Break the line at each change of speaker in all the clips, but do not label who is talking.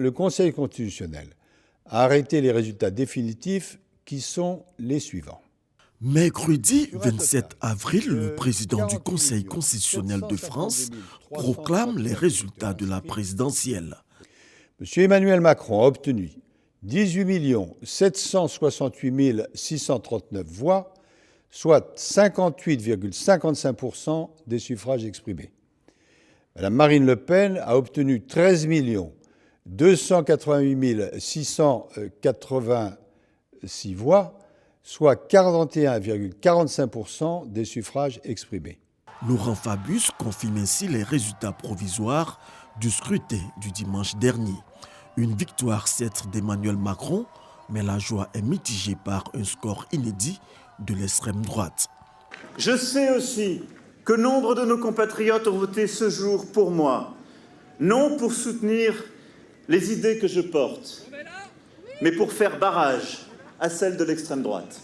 le Conseil constitutionnel a arrêté les résultats définitifs qui sont les suivants.
Mercredi 27 avril, le président du Conseil constitutionnel de France proclame les résultats de la présidentielle.
M. Emmanuel Macron a obtenu 18 768 639 voix, soit 58,55% des suffrages exprimés. Mme Marine Le Pen a obtenu 13 288 686 voix, soit 41,45% des suffrages exprimés.
Laurent Fabius confirme ainsi les résultats provisoires du scrutin du dimanche dernier. Une victoire certes d'Emmanuel Macron, mais la joie est mitigée par un score inédit de l'extrême droite.
Je sais aussi que nombre de nos compatriotes ont voté ce jour pour moi, non pour soutenir les idées que je porte, mais pour faire barrage à celles de l'extrême droite,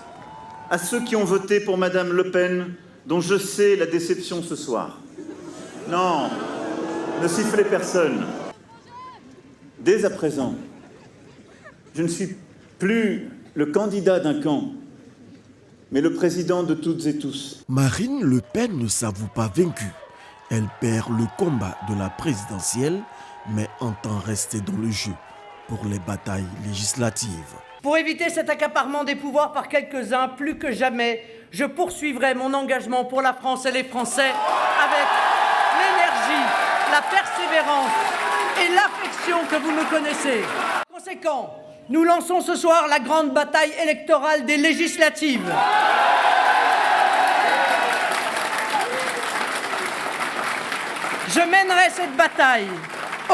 à ceux qui ont voté pour Madame Le Pen, dont je sais la déception ce soir. Non, ne sifflez personne. Dès à présent, je ne suis plus le candidat d'un camp, mais le président de toutes et tous.
Marine Le Pen ne s'avoue pas vaincue. Elle perd le combat de la présidentielle, mais entend rester dans le jeu pour les batailles législatives.
Pour éviter cet accaparement des pouvoirs par quelques-uns, plus que jamais, je poursuivrai mon engagement pour la France et les Français avec l'énergie, la persévérance et l'affection que vous me connaissez. Par conséquent, nous lançons ce soir la grande bataille électorale des législatives. Je mènerai cette bataille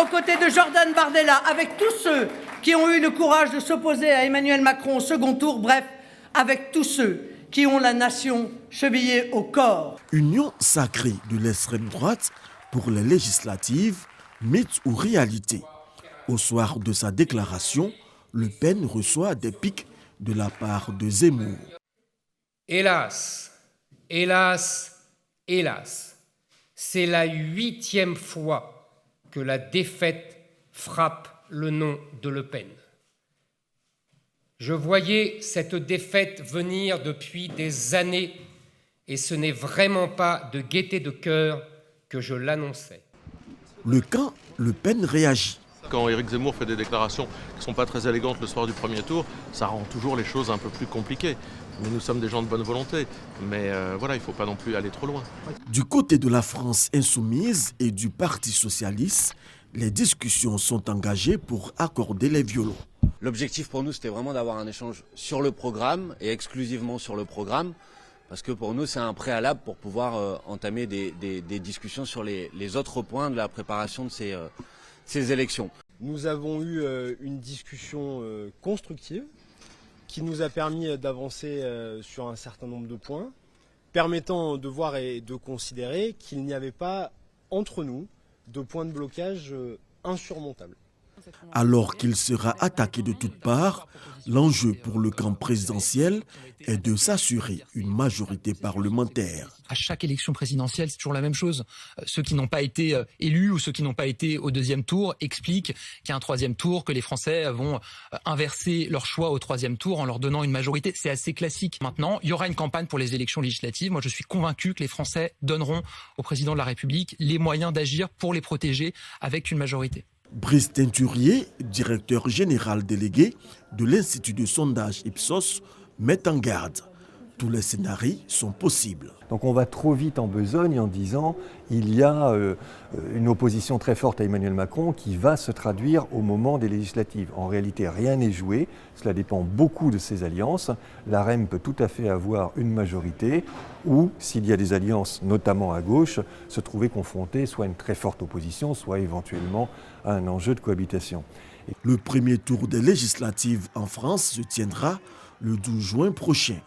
aux côtés de Jordan Bardella, avec tous ceux qui ont eu le courage de s'opposer à Emmanuel Macron au second tour, bref, avec tous ceux qui ont la nation chevillée au corps.
Union sacrée de l'extrême droite pour les législatives, mythe ou réalité. Au soir de sa déclaration, Le Pen reçoit des piques de la part de Zemmour.
Hélas, hélas, hélas, c'est la 8e fois que la défaite frappe le nom de Le Pen. Je voyais cette défaite venir depuis des années et ce n'est vraiment pas de gaieté de cœur que je l'annonçais.
Le camp Le Pen réagit.
Quand Éric Zemmour fait des déclarations qui ne sont pas très élégantes le soir du premier tour, ça rend toujours les choses un peu plus compliquées. Mais nous sommes des gens de bonne volonté. Mais voilà, il ne faut pas non plus aller trop loin.
Du côté de la France insoumise et du Parti socialiste, les discussions sont engagées pour accorder les violons.
L'objectif pour nous, c'était vraiment d'avoir un échange sur le programme et exclusivement sur le programme. Parce que pour nous, c'est un préalable pour pouvoir entamer des discussions sur les autres points de la préparation de ces élections.
Nous avons eu une discussion constructive qui nous a permis d'avancer sur un certain nombre de points, permettant de voir et de considérer qu'il n'y avait pas entre nous de points de blocage insurmontables.
Alors qu'il sera attaqué de toutes parts, l'enjeu pour le camp présidentiel est de s'assurer une majorité parlementaire.
À chaque élection présidentielle, c'est toujours la même chose. Ceux qui n'ont pas été élus ou ceux qui n'ont pas été au deuxième tour expliquent qu'il y a un troisième tour, que les Français vont inverser leur choix au troisième tour en leur donnant une majorité. C'est assez classique. Maintenant, il y aura une campagne pour les élections législatives. Moi, je suis convaincu que les Français donneront au président de la République les moyens d'agir pour les protéger avec une majorité.
Brice Teinturier, directeur général délégué de l'Institut de sondage Ipsos, met en garde. Tous les scénarios sont possibles.
Donc on va trop vite en besogne en disant il y a une opposition très forte à Emmanuel Macron qui va se traduire au moment des législatives. En réalité, rien n'est joué. Cela dépend beaucoup de ces alliances. L'AREM peut tout à fait avoir une majorité ou, s'il y a des alliances, notamment à gauche, se trouver confronté soit à une très forte opposition, soit éventuellement à un enjeu de cohabitation.
Le premier tour des législatives en France se tiendra le 12 juin prochain.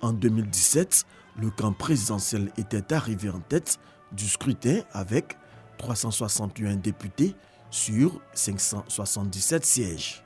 En 2017, le camp présidentiel était arrivé en tête du scrutin avec 361 députés sur 577 sièges.